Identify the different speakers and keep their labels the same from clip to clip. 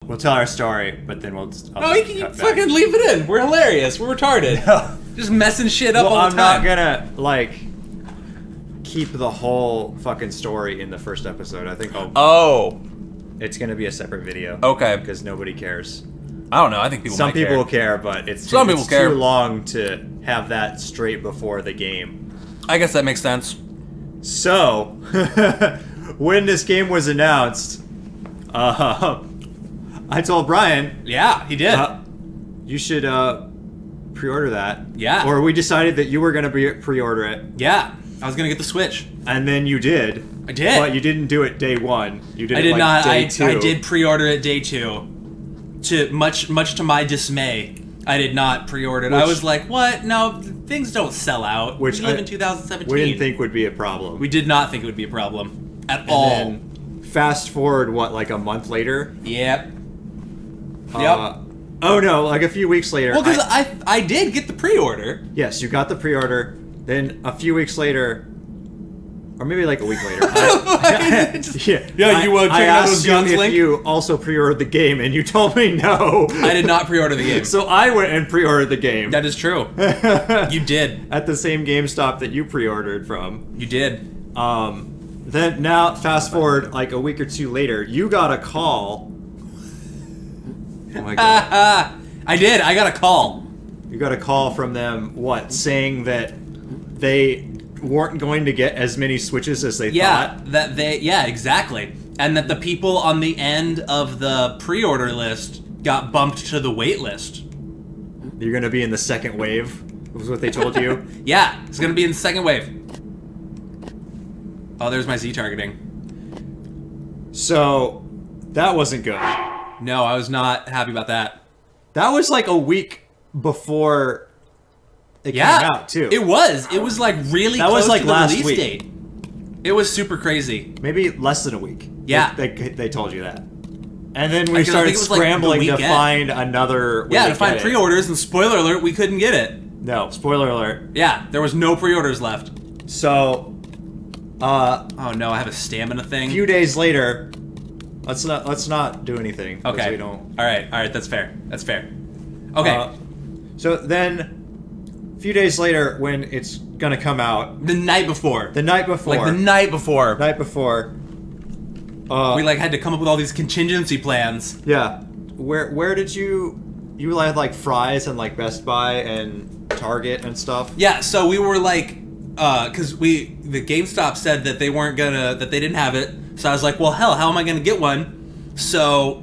Speaker 1: We'll tell our story, but then we'll just...
Speaker 2: No, you can fucking leave it in. We're hilarious. We're retarded.
Speaker 1: No.
Speaker 2: Just messing shit up all the
Speaker 1: I'm not
Speaker 2: time.
Speaker 1: gonna, like, keep the whole fucking story in the first episode. I think it's gonna be a separate video.
Speaker 2: Okay.
Speaker 1: Because nobody cares.
Speaker 2: I don't know. I think people
Speaker 1: Some
Speaker 2: might care.
Speaker 1: people care, but it's
Speaker 2: Some people care.
Speaker 1: too long to have that straight before the game.
Speaker 2: I guess that makes sense.
Speaker 1: So, when this game was announced, I told Brian...
Speaker 2: Yeah, he did.
Speaker 1: You should pre-order that.
Speaker 2: Yeah.
Speaker 1: Or we decided that you were going to pre-order it.
Speaker 2: Yeah. I was going to get the Switch.
Speaker 1: And then you did.
Speaker 2: I did.
Speaker 1: But you didn't do it day one. You did
Speaker 2: I
Speaker 1: it
Speaker 2: did
Speaker 1: like
Speaker 2: not.
Speaker 1: day two.
Speaker 2: I did pre-order it day 2. To much to my dismay, I did not pre-order it. I was like, "What? No, things don't sell out."
Speaker 1: Which
Speaker 2: we live in 2017.
Speaker 1: We didn't think would be a problem.
Speaker 2: We did not think it would be a problem at all.
Speaker 1: Then fast forward, like a month later?
Speaker 2: Yep.
Speaker 1: Oh no, like a few weeks later.
Speaker 2: Well, because I did get the pre-order.
Speaker 1: Yes, you got the pre-order. Then a few weeks later, or maybe like a week later.
Speaker 2: You
Speaker 1: I
Speaker 2: out those
Speaker 1: asked you
Speaker 2: guns,
Speaker 1: if
Speaker 2: Link?
Speaker 1: you also pre-ordered the game, and you told me no.
Speaker 2: I did not pre-order the game.
Speaker 1: So I went and pre-ordered the game.
Speaker 2: That is true. You did.
Speaker 1: At the same GameStop that you pre-ordered from.
Speaker 2: You did.
Speaker 1: Then now, fast forward like a week or two later, you got a call. Oh my god.
Speaker 2: I did. I got a call.
Speaker 1: You got a call from them, saying that they weren't going to get as many Switches as they thought?
Speaker 2: Yeah, exactly. And that the people on the end of the pre-order list got bumped to the wait list.
Speaker 1: You're going to be in the second wave, was what they told you?
Speaker 2: Yeah, it's going to be in the second wave. Oh, there's my Z targeting.
Speaker 1: So, that wasn't good.
Speaker 2: No, I was not happy about that.
Speaker 1: That was like a week before it came out, too.
Speaker 2: It was. It was like really close
Speaker 1: like
Speaker 2: to the
Speaker 1: last
Speaker 2: release
Speaker 1: week.
Speaker 2: date. It was super crazy.
Speaker 1: Maybe less than a week.
Speaker 2: Yeah.
Speaker 1: They told you that. And then we
Speaker 2: I think
Speaker 1: started
Speaker 2: it was like the
Speaker 1: scrambling to
Speaker 2: weekend.
Speaker 1: find another way
Speaker 2: To find pre-orders, and spoiler alert, we couldn't get it.
Speaker 1: No, spoiler alert.
Speaker 2: Yeah, there was no pre-orders left.
Speaker 1: So,
Speaker 2: oh no, I have a stamina thing.
Speaker 1: a few days later, let's not do anything. 'cause
Speaker 2: Okay.
Speaker 1: We don't.
Speaker 2: All right, that's fair. That's fair. Okay.
Speaker 1: So then, a few days later, when it's gonna come out,
Speaker 2: the night before.
Speaker 1: the night before,
Speaker 2: Like the night before.
Speaker 1: we
Speaker 2: We had to come up with all these contingency plans.
Speaker 1: yeah. Where did you had like Fry's and like Best Buy and Target and stuff?
Speaker 2: Yeah, so we were like, because the GameStop said that they didn't have it. So I was like, well, hell, how am I gonna get one? So,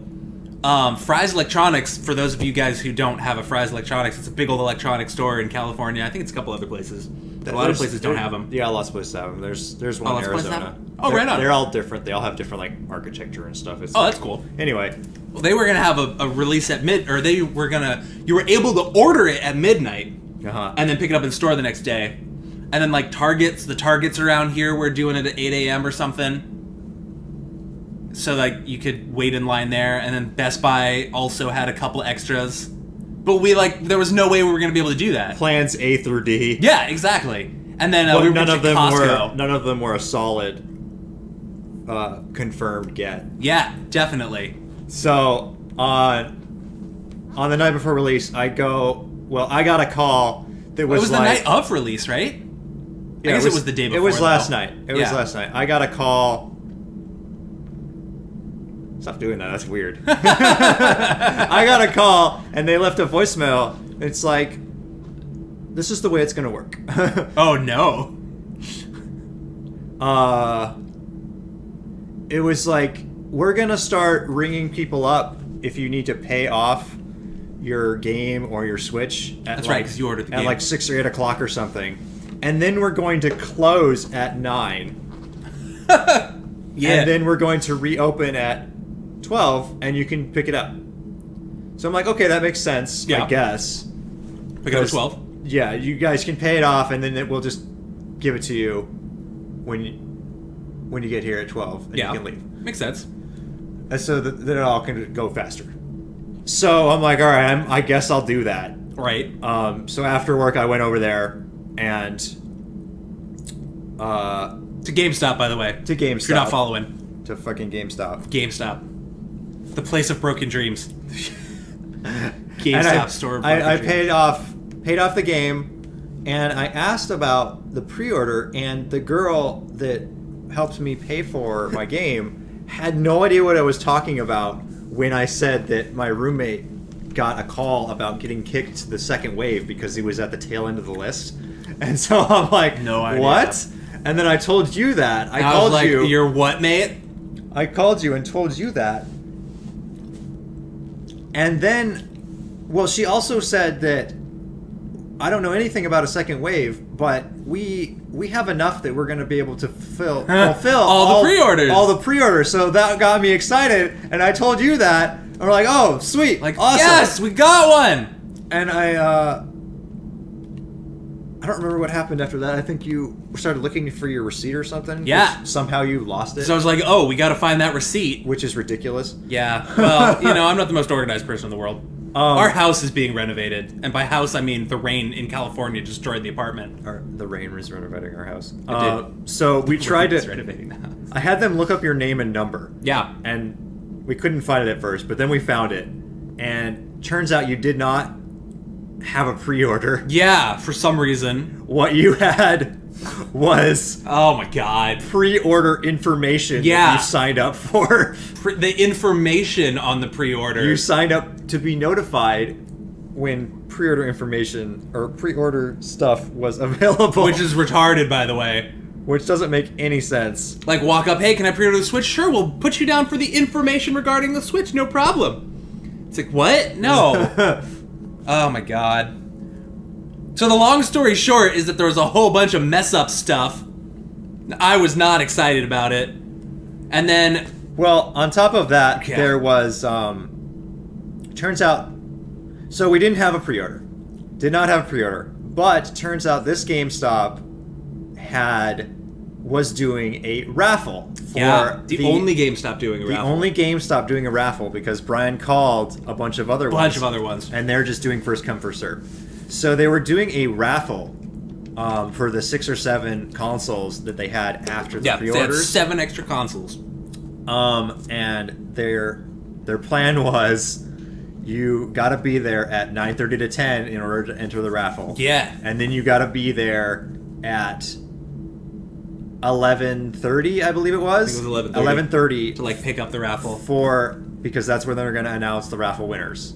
Speaker 2: Fry's Electronics, for those of you guys who don't have a Fry's Electronics, it's a big old electronics store in California. I think it's a couple other places. A lot of places don't have them.
Speaker 1: Yeah, lots of places have them. There's one in
Speaker 2: lots of places have
Speaker 1: Arizona.
Speaker 2: them? Oh, right on.
Speaker 1: They're all different. They all have different like architecture and stuff. It's
Speaker 2: That's cool.
Speaker 1: Anyway,
Speaker 2: Well, they were gonna have a release at you were able to order it at midnight, and then pick it up in store the next day. And then like the Targets around here were doing it at 8 a.m. or something. So like you could wait in line there, and then Best Buy also had a couple extras. But there was no way we were gonna be able to do that.
Speaker 1: plans A through D.
Speaker 2: Yeah, exactly. And then
Speaker 1: But
Speaker 2: we
Speaker 1: none
Speaker 2: went
Speaker 1: of
Speaker 2: to
Speaker 1: them
Speaker 2: Costco.
Speaker 1: none of them were a solid confirmed get.
Speaker 2: Yeah, definitely.
Speaker 1: So on the night before release, I got a call that was
Speaker 2: It was
Speaker 1: like,
Speaker 2: the night of release, right?
Speaker 1: Yeah,
Speaker 2: I guess it was the day before.
Speaker 1: It was last
Speaker 2: though.
Speaker 1: night. It was last night. I got a call. Stop doing that. That's weird. I got a call, and they left a voicemail. It's like, this is the way it's gonna work.
Speaker 2: Oh no.
Speaker 1: It was like, we're gonna start ringing people up if you need to pay off your game or your Switch at
Speaker 2: That's right, 'cause you ordered the
Speaker 1: at
Speaker 2: game.
Speaker 1: like 6 or 8 o'clock or something, and then we're going to close at 9.
Speaker 2: Yeah.
Speaker 1: And then we're going to reopen at 12, and you can pick it up. So I'm like, okay, that makes sense,
Speaker 2: Yeah.
Speaker 1: I guess.
Speaker 2: Pick it up at 12.
Speaker 1: Yeah, you guys can pay it off, and then we'll just give it to you when you get here at 12, and you can leave.
Speaker 2: Makes sense.
Speaker 1: And so that it all can go faster. So I'm like, all right, I guess I'll do that.
Speaker 2: Right.
Speaker 1: So after work, I went over there and
Speaker 2: To GameStop, by the way.
Speaker 1: to GameStop.
Speaker 2: If you're not following.
Speaker 1: To fucking GameStop.
Speaker 2: GameStop. The place of broken dreams. GameStop store of broken
Speaker 1: I
Speaker 2: dreams.
Speaker 1: paid off the game, and I asked about the pre-order, and the girl that helped me pay for my game had no idea what I was talking about when I said that my roommate got a call about getting kicked to the second wave because he was at the tail end of the list. And so I'm like,
Speaker 2: no idea.
Speaker 1: What? And then I told you that. I
Speaker 2: was
Speaker 1: called
Speaker 2: like,
Speaker 1: you.
Speaker 2: You're what, mate?
Speaker 1: I called you and told you that. And then, well, she also said that I don't know anything about a second wave, but we have enough that we're going to be able to fulfill
Speaker 2: all the pre-orders.
Speaker 1: All the pre-orders. So that got me excited, and I told you that. And we're like, oh, sweet,
Speaker 2: Like,
Speaker 1: awesome.
Speaker 2: yes, we got one.
Speaker 1: And I don't remember what happened after that. I think you started looking for your receipt or something.
Speaker 2: Yeah.
Speaker 1: Which somehow you lost it.
Speaker 2: So I was like, oh, we got to find that receipt.
Speaker 1: Which is ridiculous.
Speaker 2: Yeah. Well, I'm not the most organized person in the world. Our house is being renovated, and by house I mean the rain in California destroyed the apartment.
Speaker 1: The rain was renovating our house.
Speaker 2: It did.
Speaker 1: So we tried to
Speaker 2: renovating the house.
Speaker 1: I had them look up your name and number.
Speaker 2: Yeah.
Speaker 1: And we couldn't find it at first, but then we found it. And turns out you did not have a pre-order.
Speaker 2: Yeah, for some reason.
Speaker 1: What you had was
Speaker 2: Oh my god.
Speaker 1: pre-order information
Speaker 2: Yeah.
Speaker 1: that you signed up for.
Speaker 2: The information on the pre-order.
Speaker 1: You signed up to be notified when pre-order information or pre-order stuff was available.
Speaker 2: Which is retarded, by the way.
Speaker 1: Which doesn't make any sense.
Speaker 2: Like, walk up, hey, can I pre-order the Switch? Sure, we'll put you down for the information regarding the Switch, no problem. It's like, what? No. Oh my god. So the long story short is that there was a whole bunch of mess-up stuff. I was not excited about it. And then...
Speaker 1: Well, on top of that,
Speaker 2: Yeah.
Speaker 1: there was... turns out... So we didn't have a pre-order. Did not have a pre-order. But turns out this GameStop was doing a raffle for
Speaker 2: the only GameStop doing a raffle.
Speaker 1: The only GameStop doing a raffle because Brian called a bunch of other ones. And they're just doing first come, first serve. So they were doing a raffle for the 6 or 7 consoles that they had after the pre-orders.
Speaker 2: They had 7 extra consoles.
Speaker 1: And their plan was you got to be there at 9:30 to 10 in order to enter the raffle.
Speaker 2: Yeah.
Speaker 1: And then you got to be there at 11:30, I believe it was.
Speaker 2: I think it was
Speaker 1: 11:30
Speaker 2: to like pick up the raffle
Speaker 1: because that's when they're going to announce the raffle winners.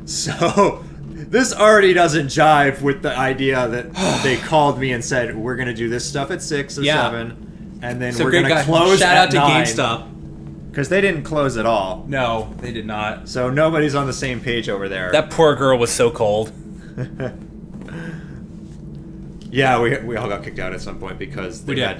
Speaker 1: So this already doesn't jive with the idea that they called me and said we're going to do this stuff at 6 or 7, and then we're going to close
Speaker 2: Shout
Speaker 1: at
Speaker 2: out to
Speaker 1: 9.
Speaker 2: GameStop.
Speaker 1: Because they didn't close at all.
Speaker 2: No, they did not.
Speaker 1: So nobody's on the same page over there.
Speaker 2: That poor girl was so cold.
Speaker 1: Yeah, we all got kicked out at some point because they had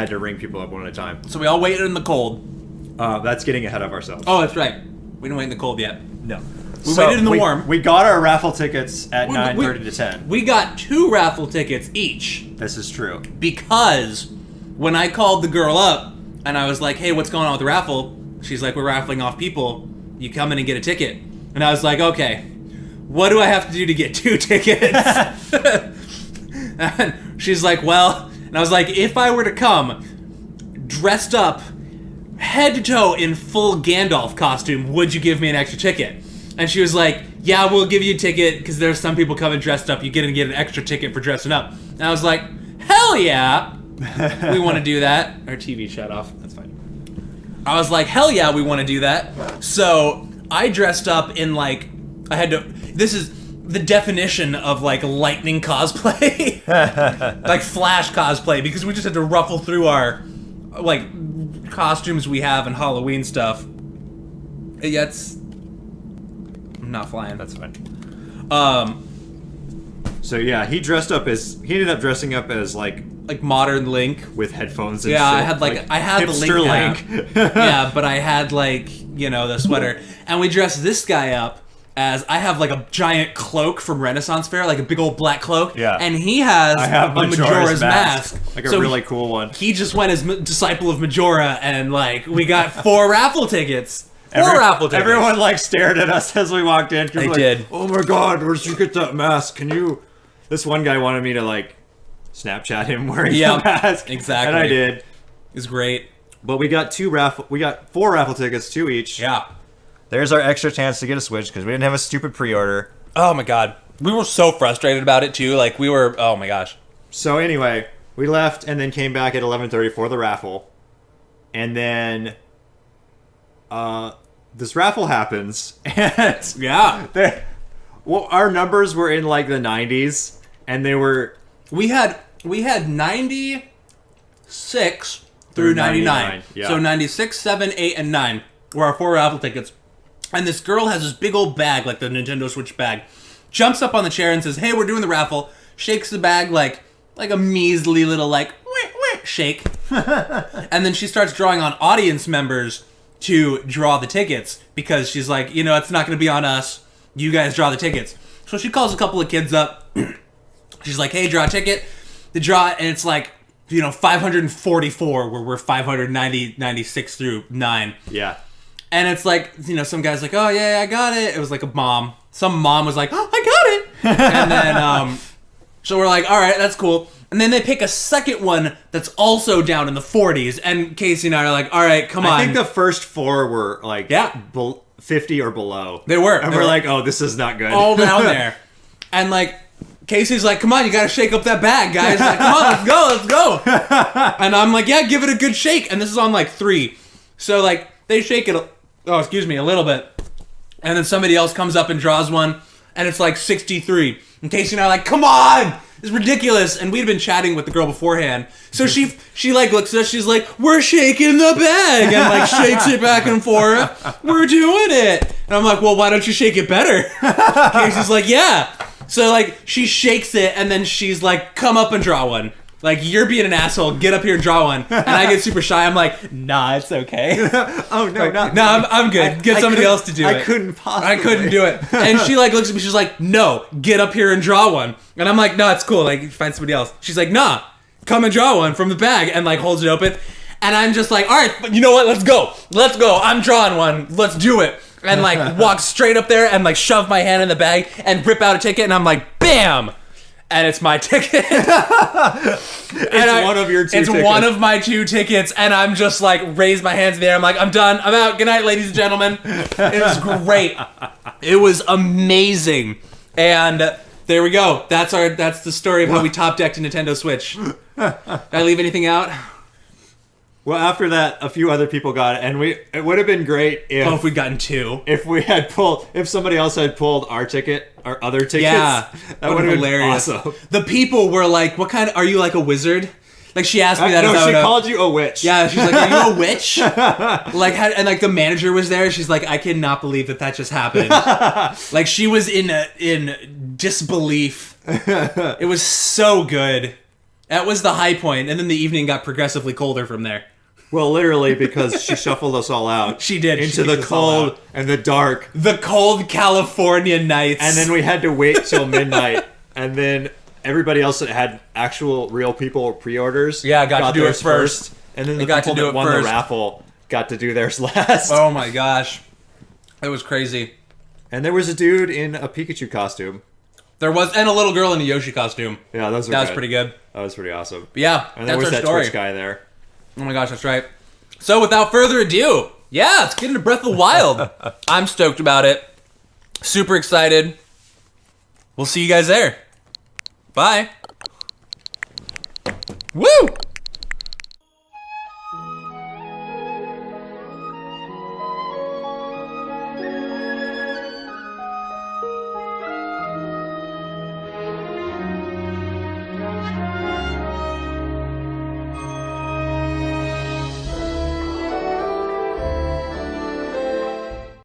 Speaker 1: to ring people up one at a time.
Speaker 2: So we all waited in the cold.
Speaker 1: That's getting ahead of ourselves.
Speaker 2: Oh, that's right. We didn't wait in the cold yet.
Speaker 1: No.
Speaker 2: We waited in the warm.
Speaker 1: We got our raffle tickets at 9:30 to 10.
Speaker 2: We got 2 raffle tickets each.
Speaker 1: This is true.
Speaker 2: Because when I called the girl up and I was like, hey, what's going on with the raffle? She's like, we're raffling off people. You come in and get a ticket. And I was like, okay, what do I have to do to get 2 tickets? And she's like, well, and I was like, if I were to come dressed up head to toe in full Gandalf costume, would you give me an extra ticket? And she was like, yeah, we'll give you a ticket because there's some people coming dressed up. You get an extra ticket for dressing up. And I was like, hell yeah, we want to do that. Our TV shut off. That's fine. I was like, hell yeah, we want to do that. So I dressed up in this is the definition of like lightning cosplay. Like Flash cosplay, because we just had to ruffle through our like costumes we have and Halloween stuff. Yeah, I'm not flying.
Speaker 1: That's fine. So yeah, he ended up dressing up as like
Speaker 2: modern Link
Speaker 1: with headphones and
Speaker 2: yeah,
Speaker 1: shit.
Speaker 2: I had the Link. Yeah, but I had the sweater. And we dressed this guy up as I have like a giant cloak from Renaissance Fair, like a big old black cloak.
Speaker 1: Yeah.
Speaker 2: And he has a Majora's Mask.
Speaker 1: Like a really cool one.
Speaker 2: He just went as Disciple of Majora, and we got 4 raffle tickets. 4 raffle tickets.
Speaker 1: Everyone stared at us as we walked in.
Speaker 2: They did.
Speaker 1: Oh my god, where did you get that mask? This one guy wanted me to Snapchat him wearing the mask.
Speaker 2: Exactly.
Speaker 1: And I did.
Speaker 2: It was great.
Speaker 1: But we got 4 raffle tickets, 2 each.
Speaker 2: Yeah.
Speaker 1: there's our extra chance to get a Switch because we didn't have a stupid pre-order.
Speaker 2: Oh my god. We were so frustrated about it too. Like we were, oh my gosh.
Speaker 1: So anyway, we left and then came back at 11:30 for the raffle. And then this raffle happens. And
Speaker 2: Yeah.
Speaker 1: well, our numbers were in like the 90s and they were
Speaker 2: We had 96 through 99.
Speaker 1: Yeah.
Speaker 2: So 96, 7, 8, and 9 were our 4 raffle tickets. And this girl has this big old bag, like the Nintendo Switch bag. Jumps up on the chair and says, "Hey, we're doing the raffle." Shakes the bag like a measly little like wah, wah, shake. And then she starts drawing on audience members to draw the tickets because she's like, you know, it's not going to be on us. You guys draw the tickets. So she calls a couple of kids up. She's like, "Hey, draw a ticket." They draw it, and it's like, you know, 544 where we're 596 through 9.
Speaker 1: yeah.
Speaker 2: And it's like, you know, some guy's like, "Oh, yeah, I got it." It was like a mom. Some mom was like, "Oh, I got it." And then, so we're like, all right, that's cool. And then they pick a second one that's also down in the 40s. And Casey and I are like, all right, come on.
Speaker 1: I think the first 4 were like 50 or below.
Speaker 2: They were.
Speaker 1: And we're like, oh, this is not good.
Speaker 2: All down there. And like, Casey's like, come on, you gotta shake up that bag, guys. Like, come on, let's go. And I'm like, yeah, give it a good shake. And this is on like 3. So like, they shake it, a little bit. And then somebody else comes up and draws one. And it's like 63. And Casey and I are like, come on! It's ridiculous. And we'd been chatting with the girl beforehand. So she like looks at us, she's like, we're shaking the bag! And like shakes it back and forth. We're doing it! And I'm like, well, why don't you shake it better? Casey's like, yeah. So like, she shakes it and then she's like, come up and draw one. Like, you're being an asshole, get up here and draw one. And I get super shy, I'm like, nah, it's okay.
Speaker 1: Oh, no,
Speaker 2: like, no, I'm good. Get somebody else to do it.
Speaker 1: I couldn't possibly.
Speaker 2: I couldn't do it. And she like looks at me, she's like, no, get up here and draw one. And I'm like, no, it's cool, like, find somebody else. She's like, nah, come and draw one from the bag, and like holds it open. And I'm just like, all right, but you know what, let's go. I'm drawing one, let's do it. And like walk straight up there and like shove my hand in the bag and rip out a ticket, and I'm like, bam! And it's my ticket.
Speaker 1: One of your 2 tickets.
Speaker 2: It's one of my 2 tickets, and I'm just like, raise my hands in the air. I'm like, I'm done. I'm out. Good night, ladies and gentlemen. It was great. It was amazing. And there we go. That's the story of how we top decked a Nintendo Switch. Did I leave anything out?
Speaker 1: Well, after that, a few other people got it, and it would have been great
Speaker 2: if we'd gotten 2.
Speaker 1: If somebody else had pulled our ticket, our other tickets.
Speaker 2: Yeah,
Speaker 1: that would have been
Speaker 2: hilarious.
Speaker 1: Awesome.
Speaker 2: The people were like, "What kind? Are you like a wizard?" Like she asked me that.
Speaker 1: No, she called you a witch.
Speaker 2: Yeah, she's like, "Are you a witch?" Like, and like the manager was there. She's like, "I cannot believe that just happened." Like she was in disbelief. It was so good. That was the high point, and then the evening got progressively colder from there.
Speaker 1: Well, literally, because she shuffled us all out.
Speaker 2: She did.
Speaker 1: Into the cold and the dark.
Speaker 2: The cold California nights.
Speaker 1: And then we had to wait till midnight. And then everybody else that had actual real people pre-orders
Speaker 2: got to do it first.
Speaker 1: And then the people that won the raffle got to do theirs last.
Speaker 2: Oh my gosh. It was crazy.
Speaker 1: And there was a dude in a Pikachu costume.
Speaker 2: There was, and a little girl in a Yoshi costume.
Speaker 1: Yeah, that was pretty good. That was pretty awesome.
Speaker 2: But yeah,
Speaker 1: and there was that Twitch guy there.
Speaker 2: Oh my gosh, that's right. So without further ado, let's get into Breath of the Wild. I'm stoked about it. Super excited. We'll see you guys there. Bye. Woo!